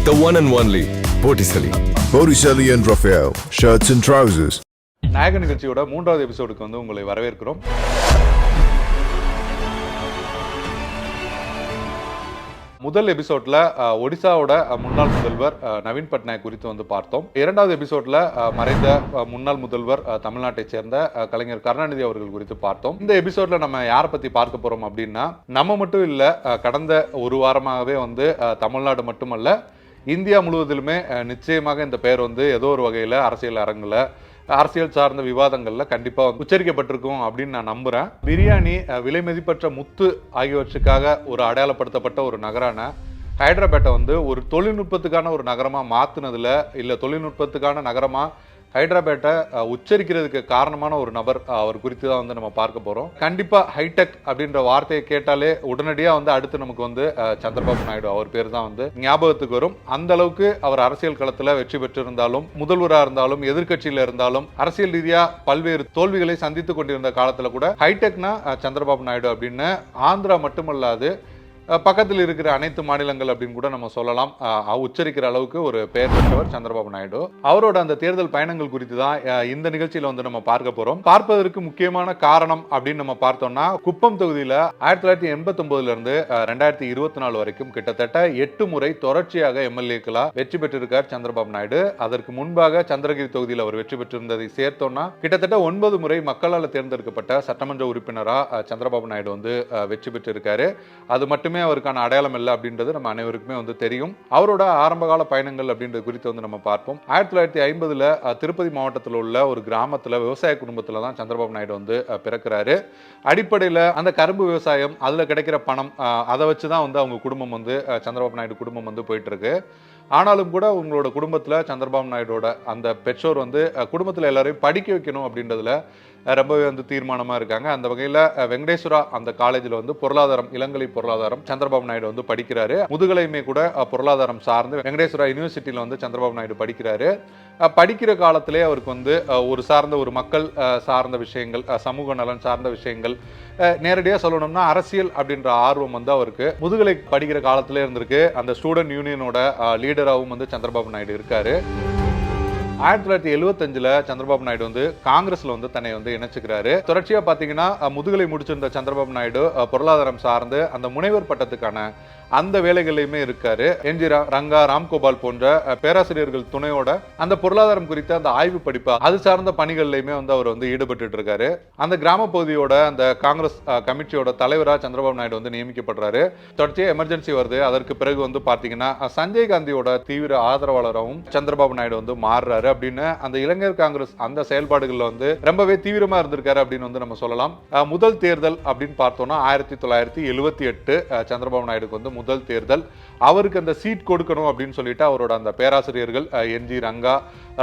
The one and only Botticelli. Botticelli and Raphael, shirts and trousers. நாயக நிகழ்ச்சியோட 3வது எபிசோடுக்கு வந்து உங்களை வரவேற்கிறோம். முதல் எபிசோட்ல ஒடிசாவோட முன்னாள் முதல்வர் நவீன் பட்நாயக் குறித்து வந்து பார்த்தோம். 2வது எபிசோட்ல மறைந்த முன்னாள் முதல்வர் தமிழ்நாட்டை சேர்ந்த கலைஞர் கருணாநிதி அவர்கள் குறித்து பார்த்தோம். இந்த எபிசோட்ல நம்ம யாரை பத்தி பார்க்க போறோம் அப்படின்னா, நம்ம மட்டும் இல்ல, கடந்த ஒரு வாரமாகவே வந்து தமிழ்நாடு மட்டுமல்ல இந்தியா முழுவதிலுமே நிச்சயமாக இந்த பெயர் வந்து ஏதோ ஒரு வகையில் அரசியல் அரங்குல அரசியல் சார்ந்த விவாதங்கள்ல கண்டிப்பா உச்சரிக்கப்பட்டிருக்கும் அப்படின்னு நான் நம்புறேன். பிரியாணி, விலை மதிப்பற்ற முத்து ஆகியவற்றுக்காக ஒரு அடையாளப்படுத்தப்பட்ட ஒரு நகரான ஹைதராபாத்தை வந்து ஒரு தொழில்நுட்பத்துக்கான ஒரு நகரமா மாத்துனதுல, இல்ல தொழில்நுட்பத்துக்கான நகரமா ஹைதராபாத்தை உச்சரிக்கிறதுக்கு காரணமான ஒரு நபர், அவர் குறித்து தான் வந்து நம்ம பார்க்க போறோம். கண்டிப்பா ஹைடெக் அப்படின்ற வார்த்தையை கேட்டாலே உடனடியா வந்து அடுத்து நமக்கு வந்து சந்திரபாபு நாயுடு அவர் பேர் தான் வந்து ஞாபகத்துக்கு வரும். அந்த அளவுக்கு அவர் அரசியல் களத்துல வெற்றி பெற்றிருந்தாலும், முதல்வராக இருந்தாலும், எதிர்கட்சியில இருந்தாலும், அரசியல் ரீதியா பல்வேறு தோல்விகளை சந்தித்து கொண்டிருந்த காலத்துல கூட ஹைடெக்னா சந்திரபாபு நாயுடு அப்படின்னு ஆந்திரா மட்டுமல்லாது பக்கத்தில் இருக்கிற அனைத்து மாநிலங்கள் அப்படின்னு கூட நம்ம சொல்லலாம், உச்சரிக்கிற அளவுக்கு ஒரு பெயர் பெற்றவர் சந்திரபாபு நாயுடு. அவரோட அந்த தேர்தல் பயணங்கள் குறித்து தான் இந்த நிகழ்ச்சியில வந்து நம்ம பார்க்க போறோம். பார்ப்பதற்கு முக்கியமான காரணம் அப்படின்னு நம்ம பார்த்தோம்னா, குப்பம் தொகுதியில 1989 இருந்து 2024 வரைக்கும் கிட்டத்தட்ட 8 முறை தொடர்ச்சியாக எம்எல்ஏக்களா வெற்றி பெற்றிருக்கார் சந்திரபாபு நாயுடு. அதற்கு முன்பாக சந்திரகிரி தொகுதியில் அவர் வெற்றி பெற்றிருந்ததை சேர்த்தோம்னா கிட்டத்தட்ட 9 முறை மக்களால் தேர்ந்தெடுக்கப்பட்ட சட்டமன்ற உறுப்பினரா சந்திரபாபு நாயுடு வந்து வெற்றி பெற்றிருக்காரு. அது மட்டுமே அவருக்கான அடையாளம் இல்லை அப்படின்றது நம்ம அனைவருக்குமே வந்து தெரியும். அவரோட ஆரம்பகால பயணங்கள் அப்படின்றது குறித்து வந்து நம்ம பார்ப்போம். 1950 திருப்பதி மாவட்டத்தில் உள்ள ஒரு கிராமத்தில் விவசாய குடும்பத்தில் தான் சந்திரபாபு நாயுடு வந்து பிறக்கிறாரு. அடிப்படையில் அந்த கரும்பு விவசாயம், அதில் கிடைக்கிற பணம், அதை வச்சு தான் வந்து அவங்க குடும்பம் வந்து சந்திரபாபு நாயுடு குடும்பம் வந்து போயிட்டு இருக்கு. ஆனாலும் கூட உங்களோட குடும்பத்தில் சந்திரபாபு நாயுடோட அந்த பெற்றோர் வந்து குடும்பத்தில் எல்லாரையும் படிக்க வைக்கணும் அப்படின்றதுல ரொம்பவே வந்து தீர்மானமாக இருக்காங்க. அந்த வகையில் வெங்கடேஸ்வரா அந்த காலேஜில் வந்து பொருளாதாரம், இளங்கலை பொருளாதாரம் சந்திரபாபு நாயுடு வந்து படிக்கிறாரு. முதுகலையுமே கூட பொருளாதாரம் சார்ந்து வெங்கடேஸ்வரா யூனிவர்சிட்டியில் வந்து சந்திரபாபு நாயுடு படிக்கிறாரு. படிக்கிற காலத்திலே அவருக்கு வந்து ஒரு மக்கள் சார்ந்த விஷயங்கள், சமூக நலன் சார்ந்த விஷயங்கள், நேரடியாக சொல்லணும்னா அரசியல் அப்படின்ற ஆர்வம் வந்து அவருக்கு முதுகலை படிக்கிற காலத்திலே இருந்திருக்கு. அந்த ஸ்டூடெண்ட் யூனியனோட லீடராகவும் வந்து சந்திரபாபு நாயுடு இருக்காரு. 1975 சந்திரபாபு நாயுடு வந்து காங்கிரஸ்ல வந்து தன்னை வந்து இணைச்சுக்கிறாரு. தொடர்ச்சியா பாத்தீங்கன்னா முதுகலை முடிச்சிருந்த சந்திரபாபு நாயுடு பொருளாதாரம் சார்ந்து அந்த முனைவர் பட்டத்துக்கான அந்த வேலைகளையுமே இருக்காரு. என்ஜி ரங்கா, ராம்கோபால் போன்ற பேராசிரியர்கள் துணையோட அந்த பொருளாதாரம் குறித்த அந்த ஆய்வு படிப்பு, அது சார்ந்த பணிகள்லையுமே வந்து அவர் வந்து ஈடுபட்டு இருக்காரு. அந்த கிராம பகுதியோட அந்த காங்கிரஸ் கமிட்டியோட தலைவராக சந்திரபாபு நாயுடு வந்து நியமிக்கப்படுறாரு. தொடர்ச்சியா எமர்ஜென்சி வருது. அதற்கு பிறகு வந்து பாத்தீங்கன்னா சஞ்சய் காந்தியோட தீவிர ஆதரவாளராகவும் சந்திரபாபு நாயுடு வந்து மாறுறாரு. அப்படின்னு அந்த இளைஞர் காங்கிரஸ் அந்த செயல்பாடுகள்ல வந்து ரொம்பவே தீவிரமா இருந்திருக்காரு அப்படின்னு வந்து நம்ம சொல்லலாம். முதல் தேர்தல் அப்படின்னு பார்த்தோம்னா 1978 சந்திரபாபு நாயுடுக்கு வந்து முதல் தேர்தல். அவருக்கு அந்த சீட் கொடுக்கணும் அப்படின்னு சொல்லிட்டு அவரோட அந்த பேராசிரியர்கள் என்ஜி ரங்கா,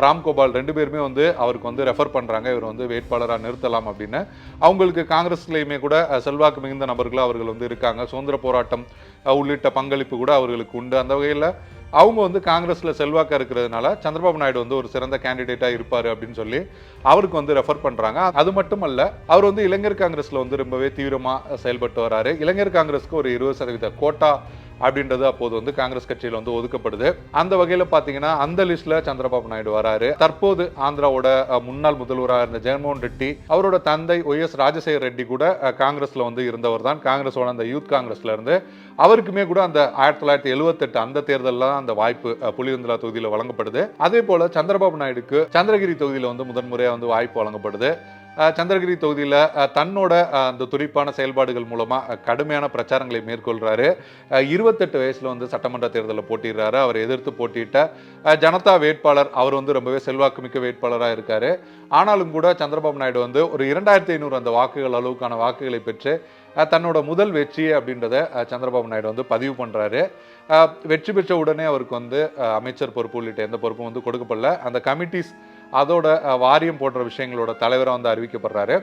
ராம்கோபால் 2 பேருமே வந்து அவருக்கு வந்து ரெஃபர் பண்றாங்க, இவர் வந்து வேட்பாளராக நிறுத்தலாம் அப்படின்னு. அவங்களுக்கு காங்கிரஸ்லயுமே கூட செல்வாக்கு மிகுந்த நபர்கள் அவர்கள் வந்து இருக்காங்க. சுதந்திர போராட்டம் உள்ளிட்ட பங்களிப்பு கூட அவர்களுக்கு உண்டு. அந்த வகையில் அவங்க வந்து காங்கிரஸ்ல செல்வாக்கா இருக்கிறதுனால சந்திரபாபு நாயுடு வந்து ஒரு சிறந்த கேண்டிடேட்டா இருப்பாரு அப்படின்னு சொல்லி அவருக்கு வந்து ரெஃபர் பண்றாங்க. அது மட்டுமல்ல, அவர் வந்து இளைஞர் காங்கிரஸ்ல வந்து ரொம்பவே தீவிரமா செயல்பட்டு வராரு. இளைஞர் காங்கிரஸ்க்கு ஒரு 20% கோட்டா அப்படின்றது அப்போது வந்து காங்கிரஸ் கட்சியில் வந்து ஒதுக்கப்படுது. அந்த வகையில் பார்த்தீங்கன்னா அந்த லிஸ்ட்ல சந்திரபாபு நாயுடு வராரு. தற்போது ஆந்திராவோட முன்னாள் முதல்வராக இருந்த ஜெகன்மோகன் ரெட்டி, அவரோட தந்தை ஒய்.எஸ். ராஜசேகர் ரெட்டி கூட காங்கிரஸ்ல வந்து இருந்தவர் தான். காங்கிரஸோட அந்த யூத் காங்கிரஸ்ல இருந்து அவருக்குமே கூட அந்த 1978 அந்த தேர்தலில் அந்த வாய்ப்பு புலிவந்தலா தொகுதியில் வழங்கப்படுது. அதே போல சந்திரபாபு நாயுடுக்கு சந்திரகிரி தொகுதியில் வந்து முதன்முறையாக வந்து வாய்ப்பு வழங்கப்படுது. சந்திரகிரி தொகுதியில் தன்னோட அந்த துடிப்பான செயல்பாடுகள் மூலமா கடுமையான பிரச்சாரங்களை மேற்கொள்றாரு. 28 வயசுல வந்து சட்டமன்ற தேர்தலில் போட்டிடுறாரு. அவர் எதிர்த்து போட்டியிட்ட ஜனதா வேட்பாளர், அவர் வந்து ரொம்பவே செல்வாக்குமிக்க வேட்பாளராக இருக்காரு. ஆனாலும் கூட சந்திரபாபு நாயுடு வந்து ஒரு 2500 அந்த வாக்குகள் அளவுக்கான வாக்குகளை பெற்று தன்னோட முதல் வெற்றி அப்படின்றத சந்திரபாபு நாயுடு வந்து பதிவு பண்றாரு. வெற்றி பெற்ற உடனே அவருக்கு வந்து அமைச்சர் பொறுப்பு உள்ளிட்ட எந்த பொறுப்பும் வந்து கொடுக்கப்படல. அந்த கமிட்டிஸ், அதோட வாரியம் போன்ற விஷயங்களோட தலைவராக வந்து அறிவிக்கப்படுறாரு.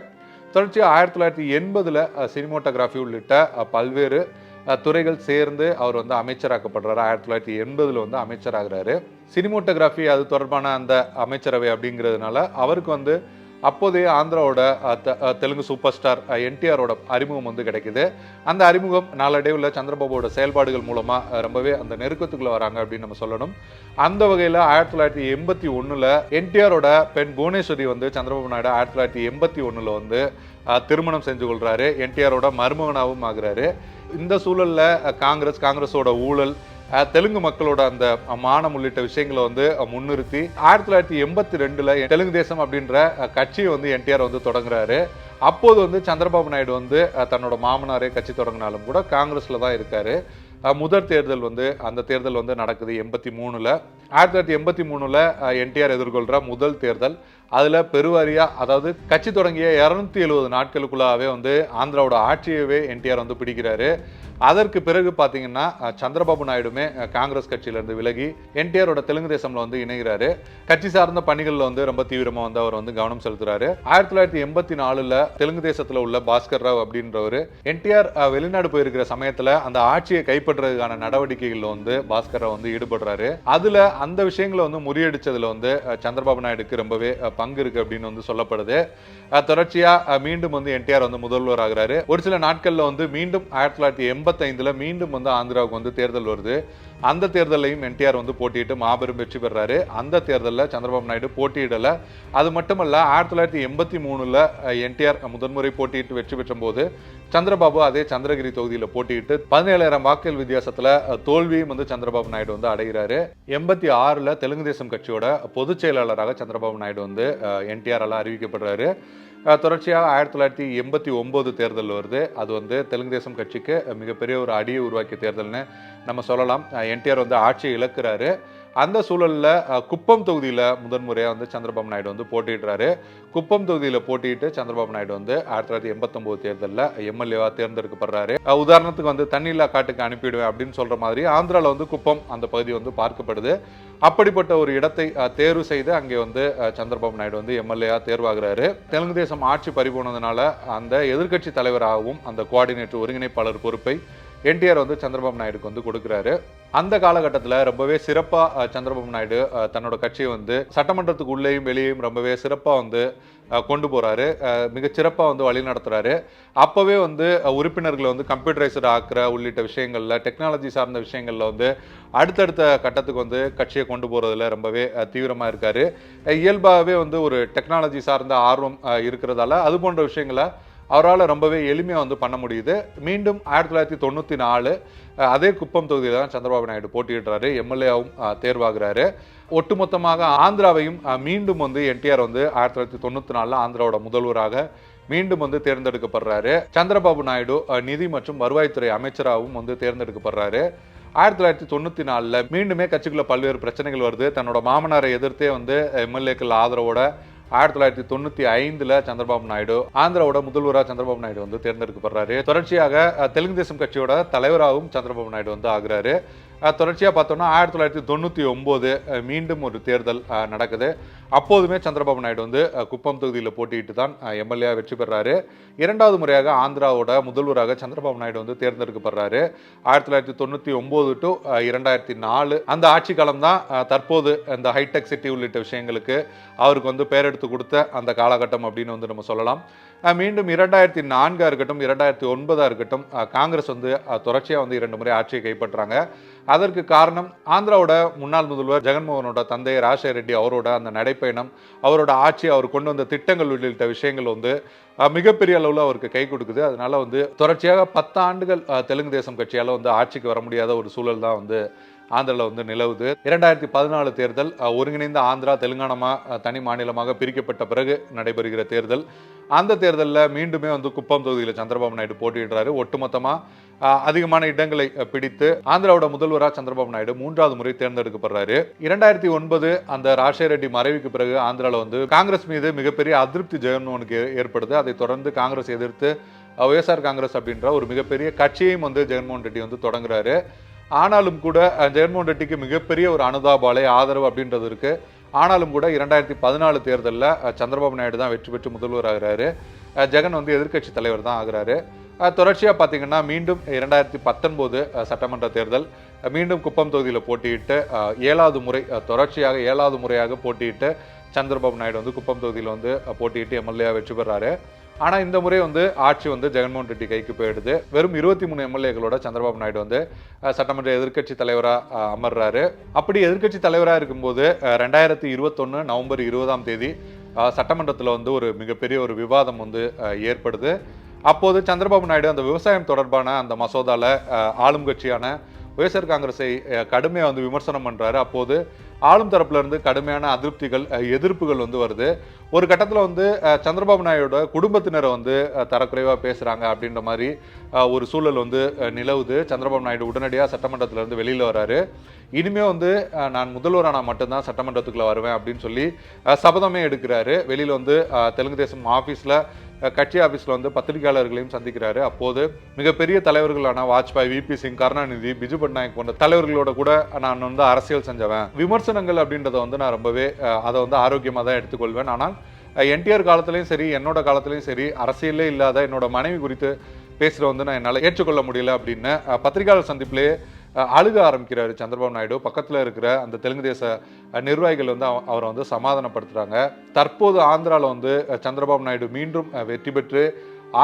தொடர்ச்சியாக 1980 சினிமோட்டோகிராஃபி உள்ளிட்ட பல்வேறு துறைகள் சேர்ந்து அவர் வந்து அமைச்சராக்கப்படுறாரு. 1980 வந்து அமைச்சராகிறாரு. சினிமோட்டோகிராஃபி அது தொடர்பான அந்த அமைச்சரவை அப்படிங்கிறதுனால அவருக்கு வந்து அப்போதைய ஆந்திராவோட தெலுங்கு சூப்பர் ஸ்டார் என்டிஆரோட அறிமுகம் வந்து கிடைக்குது. அந்த அறிமுகம் நாளடைவில் சந்திரபாபுவோட செயல்பாடுகள் மூலமாக ரொம்பவே அந்த நெருக்கத்துக்குள்ளே வராங்க அப்படின்னு நம்ம சொல்லணும். அந்த வகையில் 1981 என்டிஆரோட பெண் புவனேஸ்வரி வந்து சந்திரபாபு நாயுடு 1981 வந்து திருமணம் செஞ்சு கொள்றாரு. என்டிஆரோட மருமகனாகவும் ஆகுறாரு. இந்த சூழல்ல காங்கிரஸோட ஊழல், தெலுங்கு மக்களோட அந்த மானம் உள்ளிட்ட விஷயங்களை வந்து முன்னிறுத்தி 1982 தெலுங்கு தேசம் அப்படின்ற கட்சியை வந்து என்டிஆர் வந்து தொடங்குறாரு. அப்போது வந்து சந்திரபாபு நாயுடு வந்து தன்னோட மாமனாரே கட்சி தொடங்கினாலும் கூட காங்கிரஸ்ல தான் இருக்காரு. முதல் தேர்தல் வந்து அந்த தேர்தல் வந்து நடக்குது 83. 1983 என்டிஆர் எதிர்கொள்கிற முதல் தேர்தல். அதில் பெருவாரியா, அதாவது கட்சி தொடங்கிய 270 நாட்களுக்குள்ளாவே வந்து ஆந்திராவோட ஆட்சியவே என்டிஆர் வந்து பிடிக்கிறாரு. அதற்கு பிறகு பார்த்தீங்கன்னா சந்திரபாபு நாயுடுமே காங்கிரஸ் கட்சியிலிருந்து விலகி என்டிஆரோட தெலுங்கு தேசம்ல வந்து இணைகிறாரு. கட்சி சார்ந்த பணிகளில் வந்து ரொம்ப தீவிரமாக வந்து அவர் வந்து கவனம் செலுத்துறாரு. 1984 தெலுங்கு தேசத்தில் உள்ள பாஸ்கர் ராவ் அப்படின்றவர் என்டிஆர் வெளிநாடு போயிருக்கிற சமயத்தில் அந்த ஆட்சியை கைப்பற்றுறதுக்கான நடவடிக்கைகளில் வந்து பாஸ்கர் ராவ் வந்து ஈடுபடுறாரு. அதுல அந்த விஷயங்களை வந்து முறியடிச்சதுல வந்து சந்திரபாபு நாயுடுக்கு ரொம்பவே பங்கு இருக்கு அப்படின்னு வந்து சொல்லப்படுது. தொடர்ச்சியா மீண்டும் வந்து என்டிஆர் வந்து முதல்வர் ஆகிறாரு. ஒரு சில நாட்கள்ல வந்து மீண்டும் 1985 மீண்டும் வந்து ஆந்திராவுக்கு வந்து தேர்தல் வருது. அந்த தேர்தலையும் என்டிஆர் வந்து போட்டியிட்டு மாபெரும் வெற்றி பெறாரு. அந்த தேர்தலில் சந்திரபாபு நாயுடு போட்டியிடல. அது மட்டுமல்ல, 1983 என்டிஆர் முதன்முறை போட்டியிட்டு வெற்றி பெற்ற போது சந்திரபாபு அதே சந்திரகிரி தொகுதியில் போட்டியிட்டு 17,000 வாக்குகள் வித்தியாசத்துல தோல்வியும் வந்து சந்திரபாபு நாயுடு வந்து அடைகிறாரு. 86 தெலுங்கு தேசம் கட்சியோட பொதுச் செயலாளராக சந்திரபாபு நாயுடு வந்து என்டிஆரால் அறிவிக்கப்படுறாரு. தொடர்ச்சியாக 1989 தேர்தல் வருது. அது வந்து தெலுங்கு தேசம் கட்சிக்கு மிகப்பெரிய ஒரு அடியை உருவாக்கிய தேர்தல்னு நம்ம சொல்லலாம். என்டிஆர் வந்து ஆட்சியை இழக்கிறாரு. அந்த சூழலில் குப்பம் தொகுதியில் முதன்முறையாக வந்து சந்திரபாபு நாயுடு வந்து போட்டியிடுறாரு. குப்பம் தொகுதியில் போட்டியிட்டு சந்திரபாபு நாயுடு வந்து 1989 தேர்தலில் எம்எல்ஏவாக தேர்ந்தெடுக்கப்படுறாரு. உதாரணத்துக்கு வந்து தண்ணியில்லா காட்டுக்கு அனுப்பிடுவேன் அப்படின்னு சொல்ற மாதிரி ஆந்திராவில் வந்து குப்பம் அந்த பகுதி வந்து பார்க்கப்படுது. அப்படிப்பட்ட ஒரு இடத்தை தேர்வு செய்து அங்கே வந்து சந்திரபாபு நாயுடு வந்து எம்எல்ஏவா தேர்வாகிறாரு. தெலுங்கு தேசம் ஆட்சி பறிபோனதுனால அந்த எதிர்க்கட்சி தலைவராகவும் அந்த கோஆர்டினேட்டர் ஒருங்கிணைப்பாளர் பொறுப்பை என்டிஆர் வந்து சந்திரபாபு நாயுடுக்கு வந்து கொடுக்குறாரு. அந்த காலகட்டத்தில் ரொம்பவே சிறப்பாக சந்திரபாபு நாயுடு தன்னோட கட்சியை வந்து சட்டமன்றத்துக்கு உள்ளேயும் வெளியேயும் ரொம்பவே சிறப்பாக வந்து கொண்டு போறாரு. மிகச்சிறப்பாக வந்து வழி நடத்துறாரு. அப்பவே வந்து உறுப்பினர்களை வந்து கம்ப்யூட்டரைஸ்டு ஆக்குற உள்ளிட்ட விஷயங்கள்ல, டெக்னாலஜி சார்ந்த விஷயங்கள்ல வந்து அடுத்தடுத்த கட்டத்துக்கு வந்து கட்சியை கொண்டு போறதுல ரொம்பவே தீவிரமா இருக்காரு. இயல்பாகவே வந்து ஒரு டெக்னாலஜி சார்ந்த ஆர்வம் இருக்கிறதால அது போன்ற விஷயங்களை அவரால் ரொம்பவே எளிமையாக வந்து பண்ண முடியுது. மீண்டும் 1994 அதே குப்பம் தொகுதியில் தான் சந்திரபாபு நாயுடு போட்டியிடுறாரு. எம்எல்ஏவும் தேர்வாகிறாரு. ஒட்டுமொத்தமாக ஆந்திராவையும் மீண்டும் வந்து என்டிஆர் வந்து 1994 ஆந்திராவோட முதல்வராக மீண்டும் வந்து தேர்ந்தெடுக்கப்படுறாரு. சந்திரபாபு நாயுடு நிதி மற்றும் வருவாய்த்துறை அமைச்சராகவும் வந்து தேர்ந்தெடுக்கப்படுறாரு. 1994 மீண்டுமே கட்சிக்குள்ள பல்வேறு பிரச்சனைகள் வருது. தன்னோட மாமனாரை எதிர்த்தே வந்து எம்எல்ஏக்கள் ஆதரவோட 1995 சந்திரபாபு நாயுடு ஆந்திராவோட முதல்வராக சந்திரபாபு நாயுடு வந்து தேர்ந்தெடுக்கப்படுறாரு. தொடர்ச்சியாக தெலுங்கு தேசம் கட்சியோட தலைவராகவும் சந்திரபாபு நாயுடு வந்து ஆகுறாரு. தொடர்ச்சியாக பார்த்தோம்னா 1999 மீண்டும் ஒரு தேர்தல் நடக்குது. அப்போதுமே சந்திரபாபு நாயுடு வந்து குப்பம் தொகுதியில் போட்டியிட்டு தான் எம்எல்ஏ வெற்றி பெறாரு. இரண்டாவது முறையாக ஆந்திராவோட முதல்வராக சந்திரபாபு நாயுடு வந்து தேர்ந்தெடுக்கப்படுறாரு. 1999 to 2004 அந்த ஆட்சி காலம் தான் தற்போது இந்த ஹைடெக் சிட்டி உள்ளிட்ட விஷயங்களுக்கு அவருக்கு வந்து பேரெடுத்து கொடுத்த அந்த காலகட்டம் அப்படின்னு வந்து நம்ம சொல்லலாம். மீண்டும் 2004 இருக்கட்டும் 2009 இருக்கட்டும் காங்கிரஸ் வந்து தொடர்ச்சியாக வந்து 2 முறை ஆட்சியை கைப்பற்றாங்க. அதற்கு காரணம் ஆந்திராவோட முன்னாள் முதல்வர் ஜெகன்மோகனோட தந்தை ராஜசேகர ரெட்டி அவரோட அந்த நடைப்பயணம், அவரோட ஆட்சி, அவர் கொண்டு வந்த திட்டங்கள் உள்ளிட்ட விஷயங்கள் வந்து மிகப்பெரிய அளவில் அவருக்கு கை கொடுக்குது. அதனால வந்து தொடர்ச்சியாக 10 ஆண்டுகள் தெலுங்கு தேசம் கட்சியால் வந்து ஆட்சிக்கு வர முடியாத ஒரு சூழல் தான் வந்து ஆந்திராவில் வந்து நிலவுது. 2014 தேர்தல் ஒருங்கிணைந்த ஆந்திரா தெலுங்கானா தனி மாநிலமாக பிரிக்கப்பட்ட பிறகு நடைபெறுகிற தேர்தல். அந்த தேர்தலில் மீண்டுமே வந்து குப்பம் தொகுதியில் சந்திரபாபு நாயுடு போட்டியிடுறாரு. ஒட்டுமொத்தமாக அதிகமான இடங்களை பிடித்து ஆந்திராவோட முதல்வராக சந்திரபாபு நாயுடு 3வது முறை தேர்ந்தெடுக்கப்படுறாரு. 2009 அந்த ராஜசேகர ரெட்டி மறைவுக்கு பிறகு ஆந்திராவில் வந்து காங்கிரஸ் மீது மிகப்பெரிய அதிருப்தி ஜெகன்மோகனுக்கு ஏற்படுது. அதை தொடர்ந்து காங்கிரஸ் எதிர்த்து ஒய்எஸ்ஆர் காங்கிரஸ் அப்படின்ற ஒரு மிகப்பெரிய கட்சியையும் வந்து ஜெகன்மோகன் ரெட்டி வந்து தொடங்குறாரு. ஆனாலும் கூட ஜெகன்மோகன் ரெட்டிக்கு மிகப்பெரிய ஒரு அனுதாபாலை ஆதரவு அப்படின்றது இருக்கு. ஆனாலும் கூட 2014 தேர்தலில் சந்திரபாபு நாயுடு தான் வெற்றி பெற்று முதல்வர் ஆகிறாரு. ஜெகன் வந்து எதிர்க்கட்சி தலைவர் தான் ஆகிறாரு. தொடர்ச்சியாக பார்த்தீங்கன்னா மீண்டும் 2019 சட்டமன்ற தேர்தல் மீண்டும் குப்பம் தொகுதியில் போட்டியிட்டு 7வது முறை தொடர்ச்சியாக 7வது முறையாக போட்டியிட்டு சந்திரபாபு நாயுடு வந்து குப்பம் தொகுதியில் வந்து போட்டியிட்டு எம்எல்ஏ வெற்றி பெறாரு. ஆனால் இந்த முறை வந்து ஆட்சி வந்து ஜெகன்மோகன் ரெட்டி கைக்கு போயிடுது. வெறும் 23 எம்எல்ஏக்களோட சந்திரபாபு நாயுடு வந்து சட்டமன்ற எதிர்க்கட்சி தலைவராக அமர்றாரு. அப்படி எதிர்க்கட்சி தலைவராக இருக்கும்போது 2021 நவம்பர் 20ஆம் தேதி சட்டமன்றத்தில் வந்து ஒரு மிகப்பெரிய ஒரு விவாதம் வந்து ஏற்படுது. அப்போது சந்திரபாபு நாயுடு அந்த விவசாயம் தொடர்பான அந்த மசோதால ஆளும் கட்சியான ஒய்எஸ்ஆர் காங்கிரஸை கடுமையாக வந்து விமர்சனம் பண்றாரு. அப்போது ஆளும் தரப்புல இருந்து கடுமையான அதிருப்திகள் எதிர்ப்புகள் வந்து வருது. ஒரு கட்டத்தில் வந்து சந்திரபாபு நாயுடோட குடும்பத்தினரை வந்து தரக்குறைவாக பேசுறாங்க அப்படின்ற மாதிரி ஒரு சூழல் வந்து நிலவுது. சந்திரபாபு நாயுடு உடனடியாக சட்டமன்றத்திலிருந்து வெளியில் வராரு. இனிமே வந்து நான் முதல்வரானா மட்டும்தான் சட்டமன்றத்துக்குள்ள வருவேன் அப்படின்னு சொல்லி சபதமே எடுக்கிறாரு. வெளியில் வந்து தெலுங்கு தேசம் ஆஃபீஸில் கட்சி ஆஃபீஸில் வந்து பத்திரிகையாளர்களையும் சந்திக்கிறாரு. அப்போது மிகப்பெரிய தலைவர்களான வாஜ்பாய், விபி சிங், கருணாநிதி, பிஜு பட்நாயக் போன்ற தலைவர்களோட கூட நான் வந்து அரசியல் செஞ்சவன். விமர்சனங்கள் அப்படின்றத வந்து நான் ரொம்பவே அதை வந்து ஆரோக்கியமாக தான் எடுத்துக்கொள்வேன். ஆனால் என்டிஆர் காலத்திலையும் சரி, என்னோட காலத்திலையும் சரி, அரசியலே இல்லாத என்னோட மனைவி குறித்து பேசுகிற வந்து நான் என்னால் ஏற்றுக்கொள்ள முடியல அப்படின்னு பத்திரிகையாளர் சந்திப்பிலேயே அழுக ஆரம்பிக்கிறாரு சந்திரபாபு நாயுடு. பக்கத்தில் இருக்கிற அந்த தெலுங்கு தேச நிர்வாகிகள் வந்து அவரை வந்து சமாதானப்படுத்துறாங்க. தற்போது ஆந்திராவில் வந்து சந்திரபாபு நாயுடு மீண்டும் வெற்றி பெற்று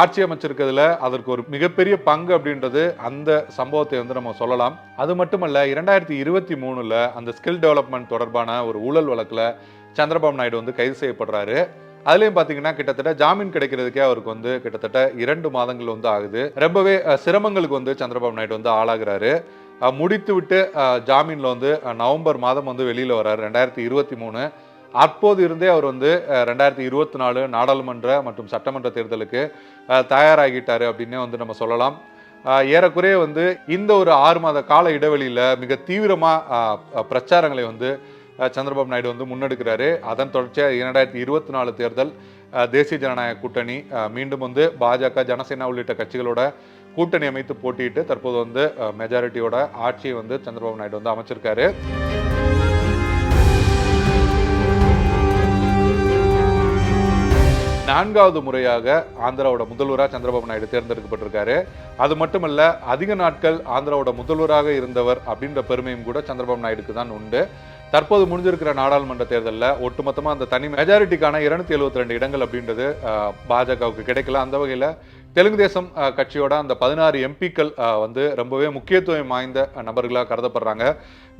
ஆட்சி அமைச்சிருக்கிறதுல அதற்கு ஒரு மிகப்பெரிய பங்கு அப்படின்றது அந்த சம்பவத்தை வந்து நம்ம சொல்லலாம். அது மட்டுமல்ல, 2023 அந்த ஸ்கில் டெவலப்மெண்ட் தொடர்பான ஒரு ஊழல் வழக்கில் சந்திரபாபு நாயுடு வந்து கைது செய்யப்படுறாரு. அதுலேயும் பார்த்தீங்கன்னா கிட்டத்தட்ட ஜாமீன் கிடைக்கிறதுக்கே அவருக்கு வந்து கிட்டத்தட்ட 2 மாதங்கள் வந்து ஆகுது. ரொம்பவே சிரமங்களுக்கு வந்து சந்திரபாபு நாயுடு வந்து ஆளாகிறாரு. முடித்து விட்டு ஜாமீனில் வந்து நவம்பர் மாதம் வந்து வெளியில் வர்றாரு 2023. அப்போது இருந்தே அவர் வந்து 2024 நாடாளுமன்ற மற்றும் சட்டமன்ற தேர்தலுக்கு தயாராகிட்டாரு அப்படின்னே வந்து நம்ம சொல்லலாம். ஏறக்குறைய வந்து இந்த ஒரு 6 மாத கால இடைவெளியில் மிக தீவிரமாக பிரச்சாரங்களை வந்து சந்திரபாபு நாயுடு வந்து முன்னெடுக்கிறாரு. அதன் தொடர்ச்சியாக 2024 தேர்தல் தேசிய ஜனநாயக கூட்டணி மீண்டும் வந்து பாஜக, ஜனசேனா உள்ளிட்ட கட்சிகளோட கூட்டணி அமைத்து போட்டியிட்டு தற்போது வந்து மெஜாரிட்டியோட ஆட்சியை வந்து சந்திரபாபு நாயுடு வந்து அமைச்சிருக்காரு. நான்காவது முறையாக ஆந்திராவோட முதல்வராக சந்திரபாபு நாயுடு தேர்ந்தெடுக்கப்பட்டிருக்காரு. அது மட்டுமல்ல, அதிக நாட்கள் ஆந்திராவோட முதல்வராக இருந்தவர் அப்படின்ற பெருமையும் கூட சந்திரபாபு நாயுடுக்கு தான் உண்டு. தற்போது முடிஞ்சிருக்கிற நாடாளுமன்ற தேர்தலில் ஒட்டுமொத்தமாக அந்த தனி மெஜாரிட்டிக்கான 272 இடங்கள் அப்படின்றது பாஜகவுக்கு கிடைக்கல. அந்த வகையில் தெலுங்கு தேசம் கட்சியோட அந்த 16 எம்பிக்கள் வந்து ரொம்பவே முக்கியத்துவம் வாய்ந்த நபர்களாக கருதப்படுறாங்க.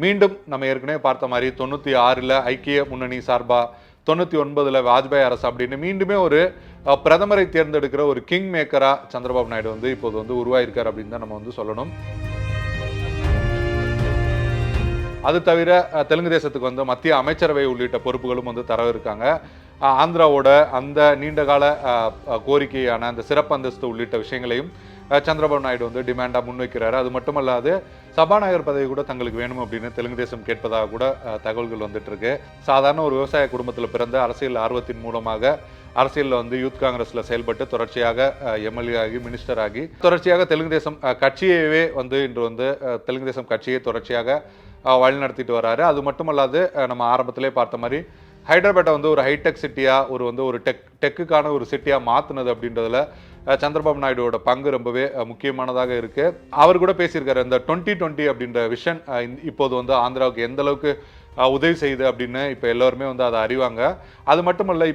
மீண்டும் நம்ம ஏற்கனவே பார்த்த மாதிரி 96 ஐக்கிய முன்னணி சார்பா, 99 வாஜ்பாய் அரசு அப்படின்னு மீண்டுமே ஒரு பிரதமரை தேர்ந்தெடுக்கிற ஒரு கிங் மேக்கரா சந்திரபாபு நாயுடு வந்து இப்போது வந்து உருவாயிருக்கார் அப்படின்னு தான் நம்ம வந்து சொல்லணும். அது தவிர தெலுங்கு தேசத்துக்கு வந்து மத்திய அமைச்சரவை உள்ளிட்ட பொறுப்புகளும் வந்து தர இருக்காங்க. ஆந்திராவோட அந்த நீண்டகால கோரிக்கையான அந்த சிறப்பு அந்தஸ்து உள்ளிட்ட விஷயங்களையும் சந்திரபாபு நாயுடு வந்து டிமாண்டாக முன்வைக்கிறாரு. அது மட்டுமல்லாது சபாநாயகர் பதவி கூட தங்களுக்கு வேணும் அப்படின்னு தெலுங்கு தேசம் கேட்பதாக கூட தகவல்கள் வந்துட்டு இருக்கு. சாதாரண ஒரு விவசாய குடும்பத்தில் பிறந்த அரசியல் ஆர்வத்தின் மூலமாக அரசியலில் வந்து யூத் காங்கிரஸில் செயல்பட்டு தொடர்ச்சியாக எம்எல்ஏ ஆகி, மினிஸ்டர் ஆகி, தொடர்ச்சியாக தெலுங்கு தேசம் கட்சியவே வந்து இன்று வந்து தெலுங்கு தேசம் கட்சியை தொடர்ச்சியாக வழிநடத்திட்டு வராரு. அது மட்டுமல்லாது நம்ம ஆரம்பத்திலே பார்த்த மாதிரி ஹைதராபாத்தை வந்து ஒரு ஹைடெக் சிட்டியாக ஒரு டெக்குக்கான ஒரு சிட்டியாக மாற்றினது அப்படின்றதுல சந்திரபாபு நாயுடுவோட பங்கு ரொம்பவே முக்கியமானதாக இருக்கு. அவர் கூட பேசியிருக்காரு, இந்த 2020 அப்படின்ற விஷன் இப்போது வந்து ஆந்திராவுக்கு எந்த அளவுக்கு உதவி செய்யுது அப்படின்னு இப்போ எல்லோருமே வந்து அதை அறிவாங்க. அது மட்டுமல்ல,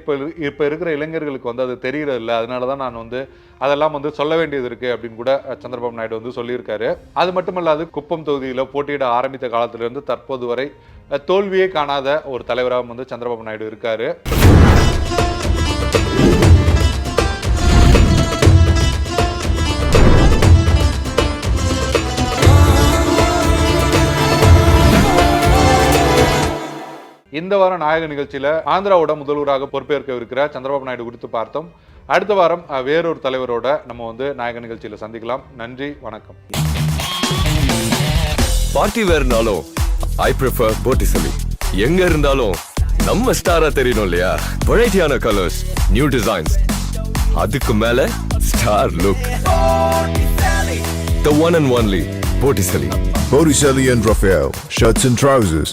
இப்போ இருக்கிற இளைஞர்களுக்கு வந்து அது தெரியறது இல்லை. அதனால தான் நான் வந்து அதெல்லாம் வந்து சொல்ல வேண்டியது இருக்கு அப்படின்னு கூட சந்திரபாபு நாயுடு வந்து சொல்லியிருக்காரு. அது மட்டுமல்லாது குப்பம் தொகுதியில் போட்டியிட ஆரம்பித்த காலத்திலிருந்து தற்போது வரை தோல்வியே காணாத ஒரு தலைவராக வந்து சந்திரபாபு நாயுடு இருக்காரு. இந்த வாரம் நாயக நிகழ்ச்சியில ஆந்திராவோட முதல்வராக பொறுப்பேற்க இருக்கிற சந்திரபாபு நாயுடு குறித்து பார்த்தோம். அடுத்த வாரம் வேறொரு தலைவரோட நம்ம வந்து நாயக நிகழ்ச்சியில சந்திக்கலாம். நன்றி, வணக்கம். பார்ட்டி வேர்னாலும் ஐ ப்ரிஃபர் போட்டிசலி. எங்க இருந்தாலும் நம்ம ஸ்டாரா தெரியணும் இல்லையா? வெரைட்டியான கலர்ஸ், நியூ டிசைன்ஸ், அதுக்கு மேல star look. The one and only Botticelli. Botticelli and Raphael, shirts and trousers.